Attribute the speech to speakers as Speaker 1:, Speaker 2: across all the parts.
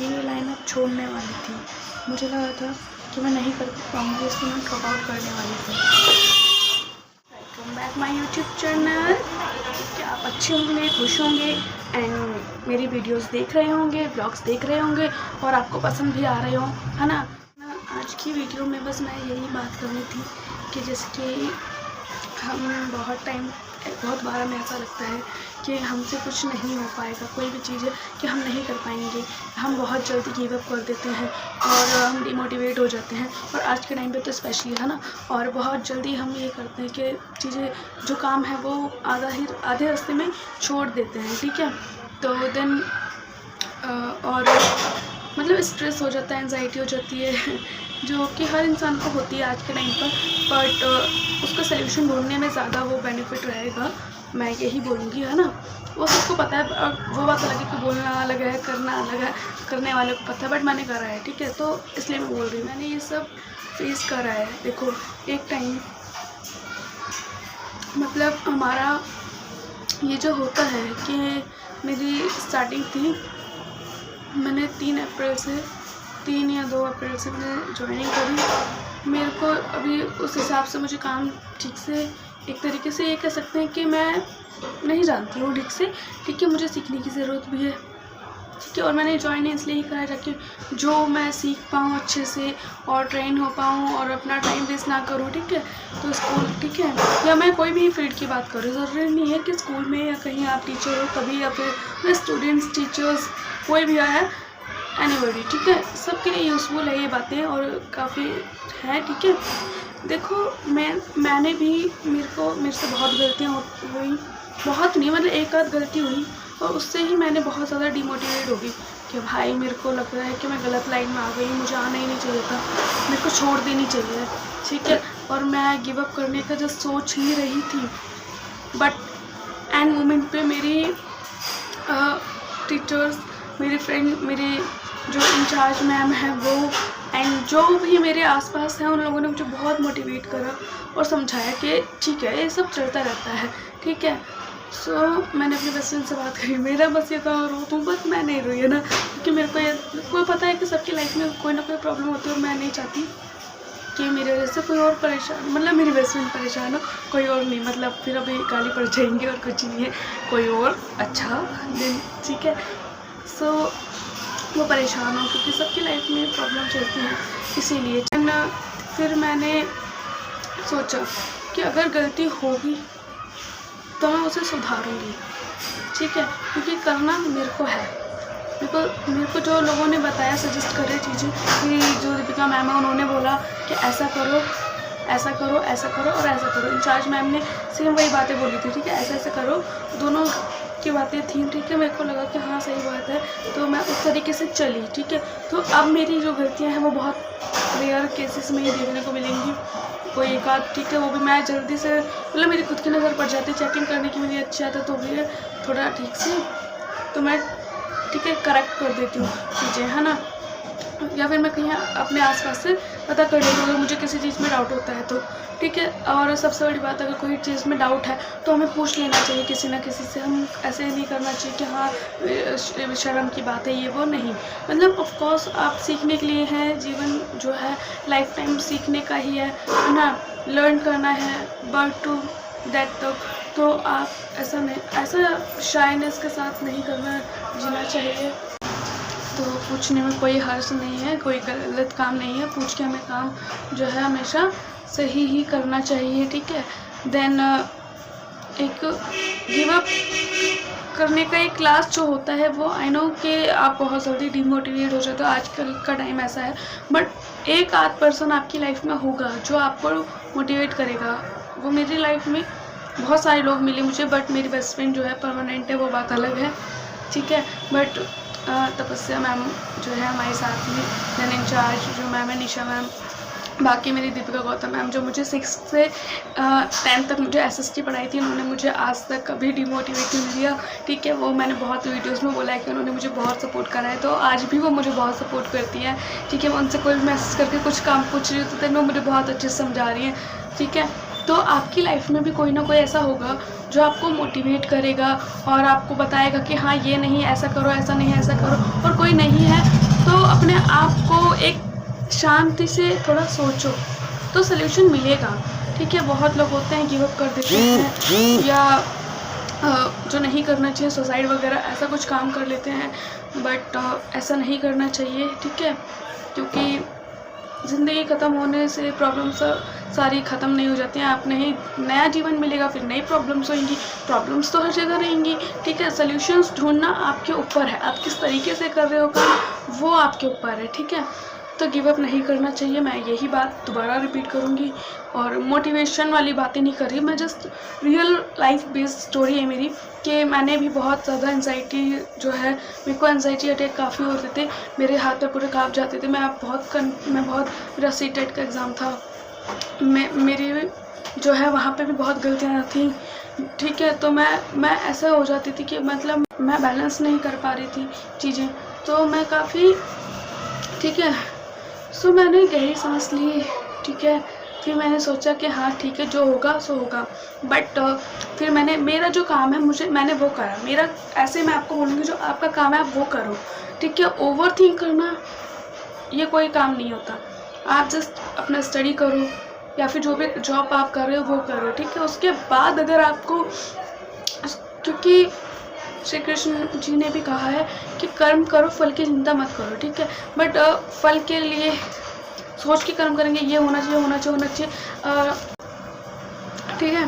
Speaker 1: ये लाइन अब छोड़ने वाली थी। मुझे लगा था कि मैं नहीं कर पाऊँगी, इसलिए मैं ड्रॉप आउट करने वाली थी। Welcome back my YouTube channel. क्या आप अच्छे होंगे, खुश होंगे एंड मेरी वीडियोस देख रहे होंगे, ब्लॉग्स देख रहे होंगे और आपको पसंद भी आ रहे हो, है ना। आज की वीडियो में बस मैं यही बात करनी थी कि जैसे कि हम बहुत बार हमें ऐसा लगता है कि हमसे कुछ नहीं हो पाएगा, कोई भी चीज़ है कि हम नहीं कर पाएंगे, हम बहुत जल्दी गिव अप कर देते हैं और हम डिमोटिवेट हो जाते हैं। और आज के टाइम पे तो स्पेशली, है ना। और बहुत जल्दी हम ये करते हैं कि चीज़ें जो काम है वो आधे रास्ते में छोड़ देते हैं, ठीक है। तो देन और मतलब स्ट्रेस हो जाता है, एंजाइटी हो जाती है जो कि हर इंसान को होती है आज के टाइम पर। बट उसका सल्यूशन ढूंढने में ज़्यादा वो बेनिफिट रहेगा, मैं यही बोलूँगी, है ना। वो सबको पता है और वो बात अलग है कि बोलना अलग है, करना अलग है, करने वाले को पता है, बट मैंने करा है, ठीक है। तो इसलिए मैं बोल रही हूँ, मैंने ये सब फेस करा है। देखो एक टाइम मतलब हमारा ये जो होता है कि मेरी स्टार्टिंग थी, मैंने 3 या 2 अप्रैल से मैंने ज्वाइनिंग करी। मेरे को अभी उस हिसाब से मुझे काम ठीक से, एक तरीके से ये कह सकते हैं कि मैं नहीं जानती हूँ ठीक से, ठीक है। मुझे सीखने की ज़रूरत भी है, ठीक है। और मैंने ज्वाइन इसलिए ही करा ताकि जो मैं सीख पाऊँ अच्छे से और ट्रेन हो पाऊँ और अपना टाइम वेस्ट ना करूँ, ठीक है। तो स्कूल, ठीक है, या मैं कोई भी फील्ड की बात करूँ, ज़रूरी नहीं है कि स्कूल में या कहीं आप टीचर हो तभी, या फिर स्टूडेंट्स, टीचर्स, कोई भी है, एनीबॉडी, ठीक है। सबके लिए यूज़फुल है ये बातें और काफ़ी है, ठीक है। देखो मैंने भी मेरे से बहुत गलतियाँ हुई, बहुत नहीं मतलब एक आध गलती हुई, और उससे ही मैंने बहुत ज़्यादा डिमोटिवेट हो गई कि भाई मेरे को लग रहा है कि मैं गलत लाइन में आ गई, मुझे आना ही नहीं चाहिए था, मेरे को छोड़ देनी चाहिए, ठीक है। और मैं गिव अप करने का जस्ट सोच ही रही थी, बट एंड मोमेंट पे मेरी टीचर्स, मेरे फ्रेंड, मेरे जो इंचार्ज मैम है वो, एंड जो भी मेरे आसपास हैं, उन लोगों ने मुझे बहुत मोटिवेट करा और समझाया कि ठीक है, ये सब चलता रहता है, ठीक है। सो मैंने अपने बेस्ट फ्रेंड से बात करी, मेरा बस ये था रो तुम, बस मैं नहीं रोई, है ना, क्योंकि मेरे को पता है कि सबकी लाइफ में कोई ना कोई प्रॉब्लम होती है और मैं नहीं चाहती कि मेरे वजह से कोई और परेशान, मतलब मेरी बेस्ट फ्रेंड परेशान हो, कोई और नहीं, मतलब फिर अभी गाली पड़ जाएंगी और कुछ नहीं है, कोई और अच्छा दिन, ठीक है। सो वो परेशान हो, क्योंकि सबकी लाइफ में प्रॉब्लम चलती हैं, इसीलिए। फिर मैंने सोचा कि अगर गलती होगी तो मैं उसे सुधारूंगी, ठीक है, क्योंकि करना मेरे को है। मेरे को जो लोगों ने बताया, सजेस्ट करे चीज़ें, कि जो दीपिका मैम है उन्होंने बोला कि ऐसा करो, ऐसा करो, ऐसा करो और ऐसा करो। इंचार्ज मैम ने सेम वही बातें बोली थी, ठीक है, ऐसा ऐसा करो, दोनों की बातें थी, ठीक है। मेरे को लगा कि हाँ सही बात है, तो मैं उस तरीके से चली, ठीक है। तो अब मेरी जो गलतियाँ हैं वो बहुत रेयर केसेस में ही देखने को मिलेंगी, कोई एक आध, ठीक है। वो भी मैं जल्दी से, मतलब मेरी खुद की नज़र पड़ जाती है, चेकिंग करने की मेरी अच्छी आदत हो गई है थोड़ा ठीक से, तो मैं, ठीक है, करेक्ट कर देती हूँ चीज़ें, है ना। या फिर मैं कहीं अपने आसपास से पता कर लेती हूँ अगर मुझे किसी चीज़ में डाउट होता है तो, ठीक है। और सबसे बड़ी बात, अगर कोई चीज़ में डाउट है तो हमें पूछ लेना चाहिए किसी ना किसी से, हम ऐसे नहीं करना चाहिए कि हाँ शर्म की बात है, ये वो नहीं। मतलब ऑफ कोर्स आप सीखने के लिए हैं, जीवन जो है लाइफ टाइम सीखने का ही है ना, लर्न करना है, बट टू दैट तो आप ऐसा शाइनेस के साथ नहीं करना, जीना चाहिए। तो पूछने में कोई हर्ष नहीं है, कोई गलत काम नहीं है, पूछ के हमें काम जो है हमेशा सही ही करना चाहिए, ठीक है। देन एक गिव अप करने का एक क्लास जो होता है वो, आई नो कि आप बहुत जल्दी डिमोटिवेट हो जाते हो, आजकल का टाइम ऐसा है, बट एक आध पर्सन आपकी लाइफ में होगा जो आपको मोटिवेट करेगा। वो मेरी लाइफ में बहुत सारे लोग मिले मुझे, बट मेरी बेस्ट फ्रेंड जो है परमानेंट है, वो बात अलग है, ठीक है। बट तपस्या मैम जो है हमारे साथ में, देन इंचार्ज जो मैम है निशा मैम, बाकी मेरी दीपिका गौतम मैम जो मुझे 6 से 10 तक मुझे एसएसटी पढ़ाई थी, उन्होंने मुझे आज तक कभी डिमोटिवेट नहीं दिया, ठीक है। वो मैंने बहुत वीडियोस में बोला है कि उन्होंने मुझे बहुत सपोर्ट करा है, तो आज भी वो मुझे बहुत सपोर्ट करती हैं, ठीक है। मैं उनसे कोई मैसेज करके कुछ काम पूछ रही हूँ तो वो मुझे बहुत अच्छे से समझा रही हैं, ठीक है। तो आपकी लाइफ में भी कोई ना कोई ऐसा होगा जो आपको मोटिवेट करेगा और आपको बताएगा कि हाँ ये नहीं, ऐसा करो, ऐसा नहीं, ऐसा करो। और कोई नहीं है अपने आप को एक शांति से थोड़ा सोचो तो सल्यूशन मिलेगा। ठीक है, बहुत लोग होते हैं गिव अप कर देते हैं या जो नहीं करना चाहिए सुसाइड वगैरह ऐसा कुछ काम कर लेते हैं, बट ऐसा नहीं करना चाहिए। ठीक है, क्योंकि ज़िंदगी ख़त्म होने से प्रॉब्लम्स सारी ख़त्म नहीं हो जाती हैं। आप नहीं नया जीवन मिलेगा, फिर नई प्रॉब्लम्स होंगी। प्रॉब्लम्स तो हर जगह रहेंगी। ठीक है, सल्यूशंस ढूंढना आपके ऊपर है, आप किस तरीके से कर रहे हो काम वो आपके ऊपर है। ठीक है, तो गिव अप नहीं करना चाहिए। मैं यही बात दोबारा रिपीट करूँगी और मोटिवेशन वाली बातें नहीं कर रही, मैं just real life based story है मेरी कि मैंने भी बहुत ज़्यादा एंजाइटी जो है, मेरे को एंजाइटी अटैक काफ़ी होते थे, मेरे हाथ पे पूरे काँप जाते थे। मैं मेरा सीटेट का एग्ज़ाम था, मेरी जो है वहाँ पे भी बहुत गलतियाँ थी। ठीक है, तो मैं ऐसा हो जाती थी कि मतलब मैं बैलेंस नहीं कर पा रही थी चीज़ें, तो मैं काफ़ी ठीक है सो मैंने गहरी सांस ली। ठीक है, फिर मैंने सोचा कि हाँ ठीक है, जो होगा सो होगा। बट फिर मेरा जो काम है मैंने वो करा। मेरा ऐसे मैं आपको बोलूँगी जो आपका काम है आप वो करो। ठीक है, ओवर थिंक करना ये कोई काम नहीं होता। आप जस्ट अपना स्टडी करो या फिर जो भी जॉब आप कर रहे हो वो करो। ठीक है, उसके बाद अगर आपको, क्योंकि श्री कृष्ण जी ने भी कहा है कि कर्म करो फल की चिंता मत करो। ठीक है, बट फल के लिए सोच के कर्म करेंगे, ये होना चाहिए। ठीक है,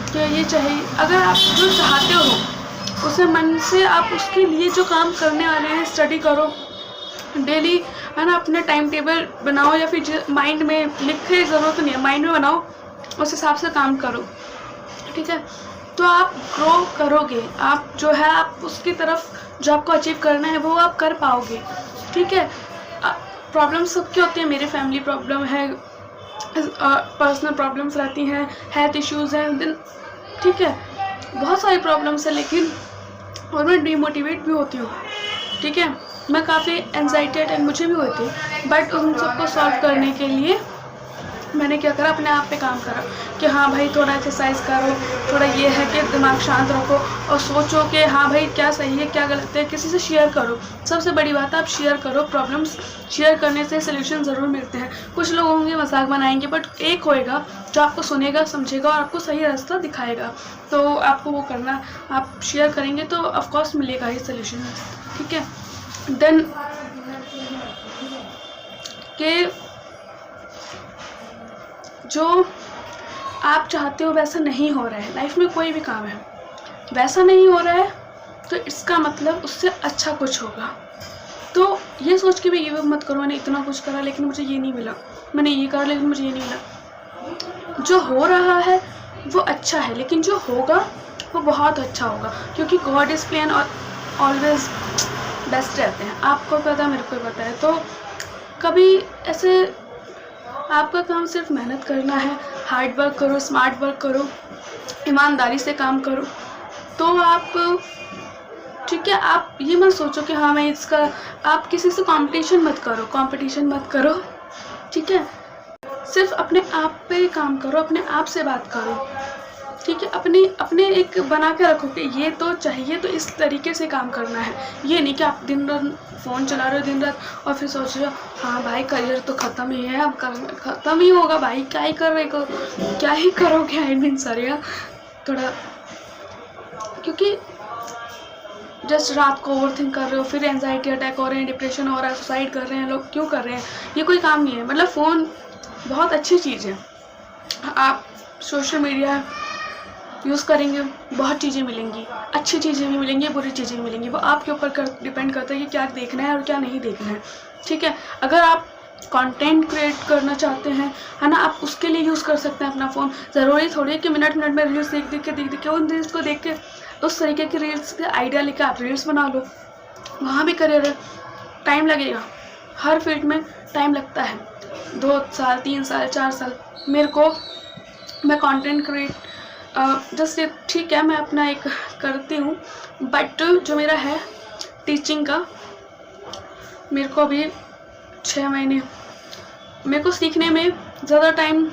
Speaker 1: कि ये चाहिए, अगर आप जो चाहते हो उसे मन से आप उसके लिए जो काम करने वाले हैं स्टडी करो डेली, है ना। अपना टाइम टेबल बनाओ या फिर माइंड में लिखे, ज़रूरत नहीं है, माइंड में बनाओ, उस हिसाब से काम करो। ठीक है, तो आप ग्रो करोगे, आप जो है आप उसकी तरफ जो आपको अचीव करना है वो आप कर पाओगे। ठीक है, प्रॉब्लम सबकी होती है, मेरे फैमिली प्रॉब्लम है, पर्सनल प्रॉब्लम्स रहती हैं, हेल्थ इश्यूज़ हैं, देन ठीक है बहुत सारी प्रॉब्लम्स है, लेकिन और मैं डीमोटिवेट भी होती हूँ। ठीक है, मैं काफ़ी एंजाइटी अटैक मुझे भी हुए थे, बट उन सबको सॉल्व करने के लिए मैंने क्या करा, अपने आप पे काम करा कि हाँ भाई थोड़ा एक्सरसाइज करो, थोड़ा ये है कि दिमाग शांत रखो और सोचो कि हाँ भाई क्या सही है क्या गलत है, किसी से शेयर करो। सबसे बड़ी बात है आप शेयर करो, प्रॉब्लम्स शेयर करने से सल्यूशन ज़रूर मिलते हैं। कुछ लोग होंगे मजाक बनाएंगे, बट एक होएगा जो आपको सुनेगा, समझेगा और आपको सही रास्ता दिखाएगा, तो आपको वो करना, आप शेयर करेंगे तो ऑफकोर्स मिलेगा ये सल्यूशन। ठीक है, देन के जो आप चाहते हो वैसा नहीं हो रहा है, लाइफ में कोई भी काम है वैसा नहीं हो रहा है, तो इसका मतलब उससे अच्छा कुछ होगा। तो ये सोच के भी गिव अप मत करो, मैंने इतना कुछ करा लेकिन मुझे ये नहीं मिला, मैंने ये करा लेकिन मुझे ये नहीं मिला। जो हो रहा है वो अच्छा है, लेकिन जो होगा वो बहुत अच्छा होगा, क्योंकि गॉड इज़ प्लान और ऑलवेज बेस्ट रहते हैं। आपको पता है, मेरे को पता है। तो कभी ऐसे आपका काम सिर्फ मेहनत करना है, हार्ड वर्क करो, स्मार्ट वर्क करो, ईमानदारी से काम करो, तो आप ठीक है। आप ये मत सोचो कि हाँ मैं इसका, आप किसी से कंपटीशन मत करो। ठीक है, सिर्फ अपने आप पे काम करो, अपने आप से बात करो। ठीक है, अपने एक बना के रखो कि ये तो चाहिए, तो इस तरीके से काम करना है। ये नहीं कि आप दिन रात फ़ोन चला रहे हो दिन रात और फिर सोच रहे हो हाँ भाई करियर तो ख़त्म ही है, अब ख़त्म ही होगा भाई, क्या ही करोगे। आई मीन सॉरी थोड़ा, क्योंकि जस्ट रात को ओवर थिंक कर रहे हो, फिर एंजाइटी अटैक हो रहे हैं, डिप्रेशन हो रहा है, सुसाइड कर रहे हैं लोग, क्यों कर रहे हैं? ये कोई काम नहीं है। मतलब फ़ोन बहुत अच्छी चीज़ है, आप सोशल मीडिया यूज़ करेंगे बहुत चीज़ें मिलेंगी, अच्छी चीज़ें भी मिलेंगी, बुरी चीज़ें भी मिलेंगी, वो आपके ऊपर डिपेंड करता है कि क्या देखना है और क्या नहीं देखना है। ठीक है, अगर आप कंटेंट क्रिएट करना चाहते हैं, है ना, आप उसके लिए यूज़ कर सकते हैं अपना फ़ोन। ज़रूरी थोड़ी है कि मिनट में रील्स देख के उन रील्स को देख के उस तरीके की रील्स के आइडिया लेकर आप रील्स बना लो, वहाँ भी करियर है। टाइम लगेगा, हर फील्ड में टाइम लगता है, 2 साल 3 साल 4 साल। मैं कंटेंट क्रिएट जस्ट ठीक है, मैं अपना एक करती हूँ, बट जो मेरा है टीचिंग का, मेरे को अभी 6 महीने मेरे को सीखने में ज़्यादा टाइम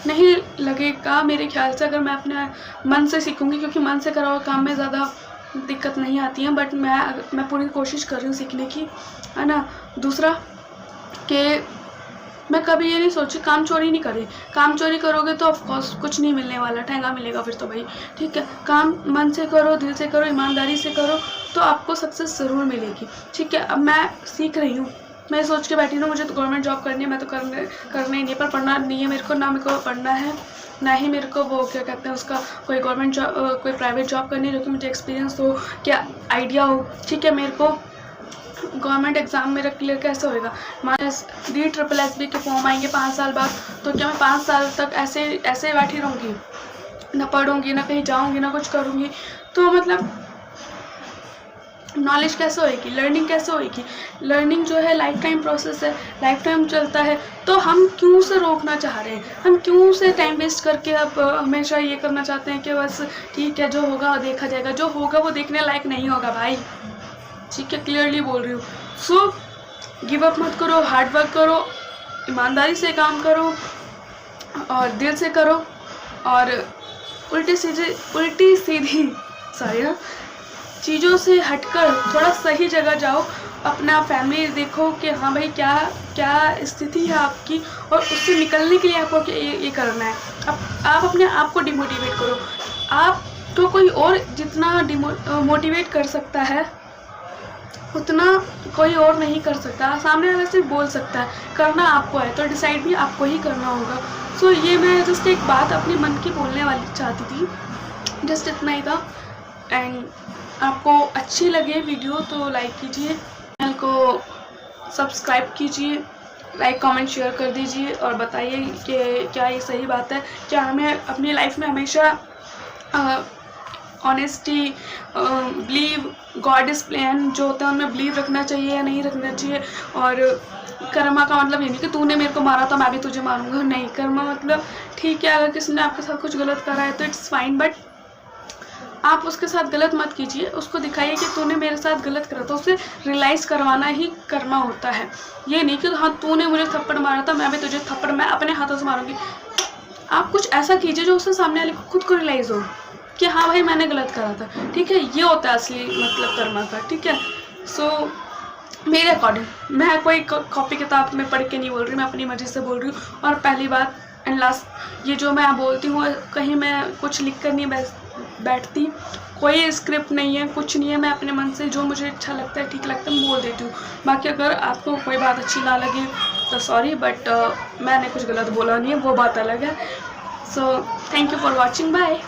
Speaker 1: नहीं लगेगा मेरे ख्याल से, अगर मैं अपने मन से सीखूँगी, क्योंकि मन से करा हुआ काम में ज़्यादा दिक्कत नहीं आती है, बट मैं पूरी कोशिश कर रही हूँ सीखने की, है ना। दूसरा कि मैं कभी ये नहीं सोची काम चोरी नहीं करी। काम चोरी करोगे तो ऑफकोर्स कुछ नहीं मिलने वाला, ठेंगा मिलेगा फिर तो भाई, ठीक है। काम मन से करो, दिल से करो, ईमानदारी से करो, तो आपको सक्सेस ज़रूर मिलेगी, ठीक है। अब मैं सीख रही हूँ, मैं सोच के बैठी हूँ मुझे तो गवर्नमेंट जॉब करनी है, मैं तो करना ही नहीं, पर पढ़ना नहीं है मेरे को, ना मेरे को पढ़ना है, ना ही मेरे को वो क्या कहते हैं उसका कोई गवर्नमेंट जॉब, कोई प्राइवेट जॉब करनी है जो कि मुझे एक्सपीरियंस हो, क्या आइडिया हो, ठीक है। मेरे को गवर्नमेंट एग्ज़ाम मेरा क्लियर कैसे होएगा? हमारे DSSB के फॉर्म आएंगे 5 साल बाद, तो क्या मैं 5 साल तक ऐसे बैठी रहूँगी, ना पढ़ूँगी, ना कहीं जाऊँगी, ना कुछ करूँगी? तो मतलब नॉलेज कैसे होएगी, लर्निंग कैसे होएगी? लर्निंग जो है लाइफ टाइम प्रोसेस है, लाइफ टाइम चलता है, तो हम क्यों से रोकना चाह रहे हैं? हम क्यों से टाइम वेस्ट करके अब हमेशा ये करना चाहते हैं कि बस ठीक है जो होगा देखा जाएगा? जो होगा वो देखने लायक नहीं होगा भाई, ठीक है, क्लियरली बोल रही हूँ। सो गिव अप मत करो, हार्ड वर्क करो, ईमानदारी से काम करो और दिल से करो, और उल्टी सीधी चीज़ों से हटकर थोड़ा सही जगह जाओ, अपना फैमिली देखो कि हाँ भाई क्या क्या स्थिति है आपकी, और उससे निकलने के लिए आपको ये करना है। आप अपने आप को डिमोटिवेट करो। आपको कोई और जितना मोटिवेट कर सकता है उतना कोई और नहीं कर सकता। सामने वाला सिर्फ बोल सकता है, करना आपको है, तो डिसाइड भी आपको ही करना होगा। सो ये मैं जस्ट एक बात अपने मन की बोलने वाली चाहती थी, जस्ट इतना ही था। एंड आपको अच्छी लगे वीडियो तो लाइक कीजिए, चैनल को सब्सक्राइब कीजिए, लाइक कमेंट शेयर कर दीजिए, और बताइए कि क्या ये सही बात है, क्या हमें अपनी लाइफ में हमेशा honesty, believe, God is plan जो होता है उनमें बिलीव रखना चाहिए या नहीं रखना चाहिए। और कर्मा का मतलब ये नहीं कि तूने मेरे को मारा तो मैं भी तुझे मारूंगा, नहीं। कर्मा मतलब ठीक है, अगर किसी ने आपके साथ कुछ गलत करा है तो इट्स फाइन, बट आप उसके साथ गलत मत कीजिए, उसको दिखाइए कि तूने मेरे साथ गलत करा, तो उसे रियलाइज़ करवाना ही कर्मा होता है। ये नहीं कि हाँ तूने मुझे थप्पड़ मारा था मैं भी तुझे थप्पड़ मैं अपने हाथों से मारूंगी। आप कुछ ऐसा कीजिए जो उससे सामने वाले को खुद को रियलाइज़ हो कि हाँ भाई मैंने गलत करा था, ठीक है। ये होता है असली मतलब कर्मा का, ठीक है। सो मेरे अकॉर्डिंग, मैं कोई कॉपी किताब में पढ़ के नहीं बोल रही, मैं अपनी मर्ज़ी से बोल रही हूँ। और पहली बात एंड लास्ट, ये जो मैं बोलती हूँ कहीं मैं कुछ लिख कर नहीं बैठती, कोई स्क्रिप्ट नहीं है, कुछ नहीं है, मैं अपने मन से जो मुझे अच्छा लगता है, ठीक लगता है, मैं बोल देती हूँ। बाकी अगर आपको कोई बात अच्छी ना लगे तो सॉरी, बट मैंने कुछ गलत बोला नहीं है, वो बात अलग है। So thank you for watching, bye.